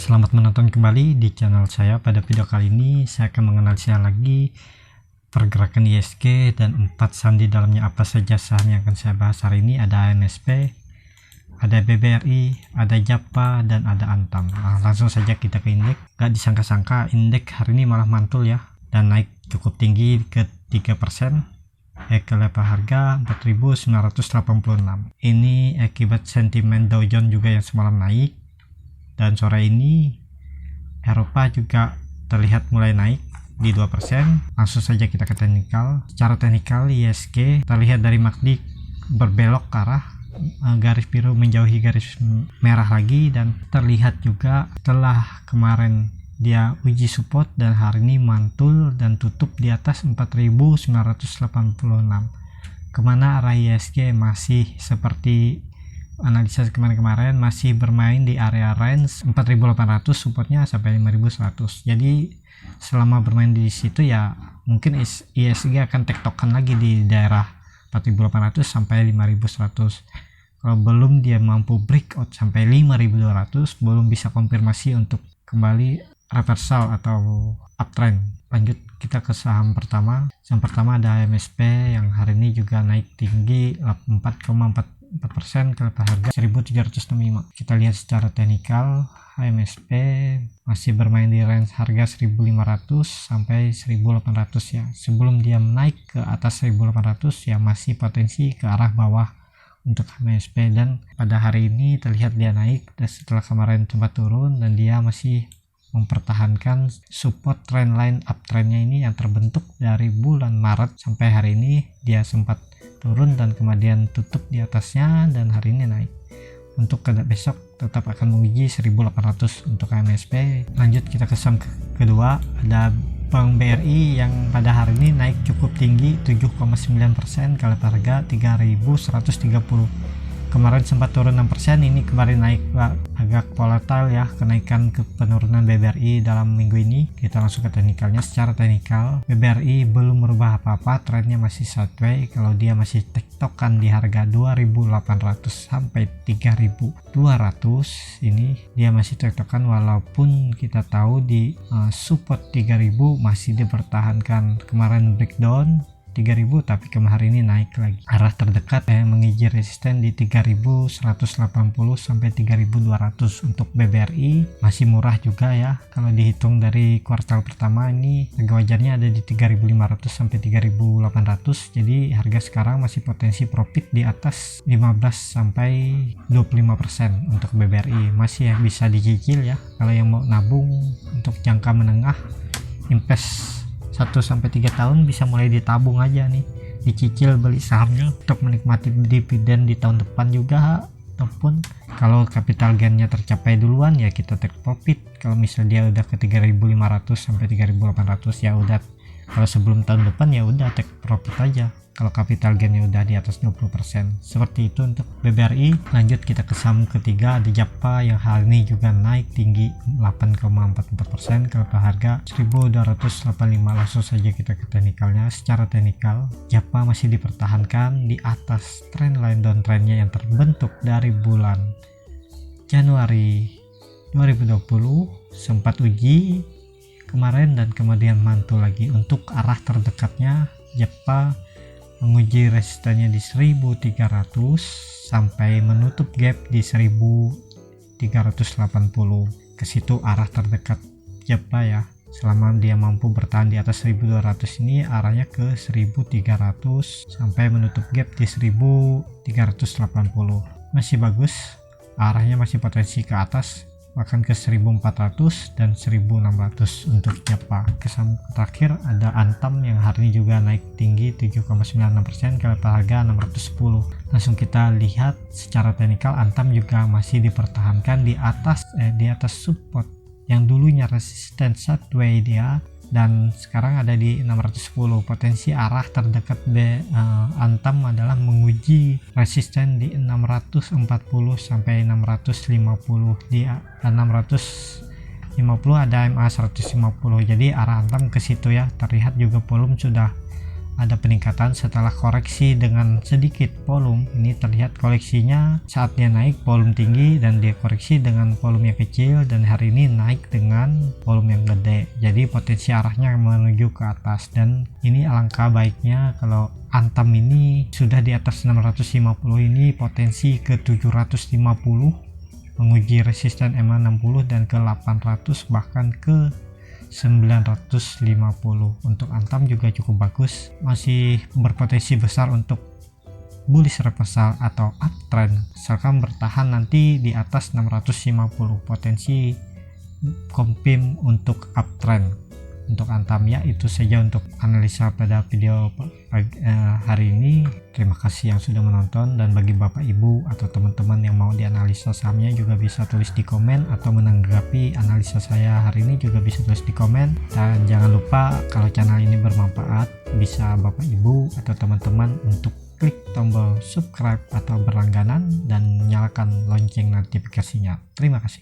Selamat menonton kembali di channel saya. Pada video kali ini saya akan menganalisa lagi pergerakan ISG dan 4 saham di dalamnya. Apa saja saham yang akan saya bahas hari ini? Ada AMSP, ada BBRI, ada JAPA, dan ada Antam. Langsung saja kita ke indeks. Gak disangka-sangka indeks hari ini malah mantul ya, dan naik cukup tinggi ke 3%. Ke level harga 4.986. Ini akibat sentimen Dow Jones juga yang semalam naik. Dan sore ini Eropa juga terlihat mulai naik di 2%. Langsung saja kita ke teknikal. Secara teknikal ISG terlihat dari MACD berbelok ke arah garis biru menjauhi garis merah lagi, dan terlihat juga setelah kemarin dia uji support dan hari ini mantul dan tutup di atas 4.986. Kemana arah ISG masih seperti analisa kemarin-kemarin, masih bermain di area range 4.800, supportnya sampai 5.100. Jadi selama bermain di situ ya mungkin ISG akan tektokan lagi di daerah 4.800 sampai 5.100. Kalau belum dia mampu breakout sampai 5.200, belum bisa konfirmasi untuk kembali reversal atau uptrend. Lanjut kita ke saham pertama. Saham pertama ada AMSP yang hari ini juga naik tinggi 4,4% ke level harga 1.365. Kita lihat secara teknikal, AMSP masih bermain di range harga 1.500 sampai 1.800 ya. Sebelum dia naik ke atas 1.800 ya masih potensi ke arah bawah untuk AMSP, dan pada hari ini terlihat dia naik dan setelah kemarin sempat turun, dan dia masih mempertahankan support trendline uptrendnya ini yang terbentuk dari bulan Maret sampai hari ini. Dia sempat turun dan kemudian tutup di atasnya, dan hari ini naik. Untuk besok tetap akan menguji 1.800 untuk AMSP. Lanjut kita ke saham kedua, ada Bank BRI yang pada hari ini naik cukup tinggi 7,9% ke level harga 3.130. Kemarin sempat turun 6%, ini kemarin naik agak volatile ya kenaikan ke penurunan BBRI dalam minggu ini. Kita langsung ke teknikalnya. Secara teknikal BBRI belum merubah apa-apa, trennya masih sideways. Kalau dia masih tektokan di harga 2.800 sampai 3.200, ini dia masih tektokan, walaupun kita tahu di support 3.000 masih dipertahankan. Kemarin breakdown 3.000 tapi kemarin ini naik lagi. Arah terdekat menguji resisten di 3.180 sampai 3.200. Untuk BBRI masih murah juga ya. Kalau dihitung dari kuartal pertama ini harga wajarnya ada di 3.500 sampai 3.800. Jadi harga sekarang masih potensi profit di atas 15 sampai 25% untuk BBRI. Masih bisa dicicil ya. Kalau yang mau nabung untuk jangka menengah, invest 1-3 tahun bisa mulai ditabung aja nih, dicicil beli sahamnya untuk menikmati dividen di tahun depan juga. Ataupun kalau capital gainnya tercapai duluan ya kita take profit. Kalau misalnya dia udah ke 3.500 sampai 3.800 ya udah, kalau sebelum tahun depan ya udah take profit aja kalau capital gainnya udah di atas 20%. Seperti itu untuk BBRI. Lanjut kita ke saham ketiga, ada JAPA yang hari ini juga naik tinggi 8,44% ke level harga 1.285. Langsung saja kita ke teknikalnya. Secara teknikal JAPA masih dipertahankan di atas trendline downtrendnya yang terbentuk dari bulan Januari 2020, sempat uji kemarin dan kemudian mantul lagi. Untuk arah terdekatnya JAPA menguji resistennya di 1.300 sampai menutup gap di 1.380. Ke situ arah terdekat JAPA ya. Selama dia mampu bertahan di atas 1.200 ini arahnya ke 1.300 sampai menutup gap di 1.380. Masih bagus, arahnya masih potensi ke atas, bahkan ke 1.400 dan 1.600 untuk JAPA. Kesan terakhir ada Antam yang hari ini juga naik tinggi 7,96% ke level harga 610. Langsung kita lihat secara teknikal, Antam juga masih dipertahankan di atas support yang dulunya resisten sideways dia, dan sekarang ada di 610. Potensi arah terdekat Antam adalah menguji resisten di 640 sampai 650. Di 650 ada MA 150. Jadi arah Antam ke situ ya. Terlihat juga volume sudah ada peningkatan setelah koreksi dengan sedikit volume. Ini terlihat koleksinya saat dia naik volume tinggi dan dia koreksi dengan volume yang kecil, dan hari ini naik dengan volume yang gede. Jadi potensi arahnya menuju ke atas, dan ini alangkah baiknya kalau Antam ini sudah di atas 650, ini potensi ke 750, menguji resisten MA60 dan ke 800 bahkan ke 950. Untuk Antam juga cukup bagus, masih berpotensi besar untuk bullish reversal atau uptrend, asalkan bertahan nanti di atas 650, potensi confirm untuk uptrend. Untuk Antam ya, itu saja untuk analisa pada video hari ini. Terima kasih yang sudah menonton, dan bagi Bapak Ibu atau teman-teman yang mau dianalisa sahamnya juga bisa tulis di komen, atau menanggapi analisa saya hari ini juga bisa tulis di komen. Dan jangan lupa kalau channel ini bermanfaat, bisa Bapak Ibu atau teman-teman untuk klik tombol subscribe atau berlangganan dan nyalakan lonceng notifikasinya. Terima kasih.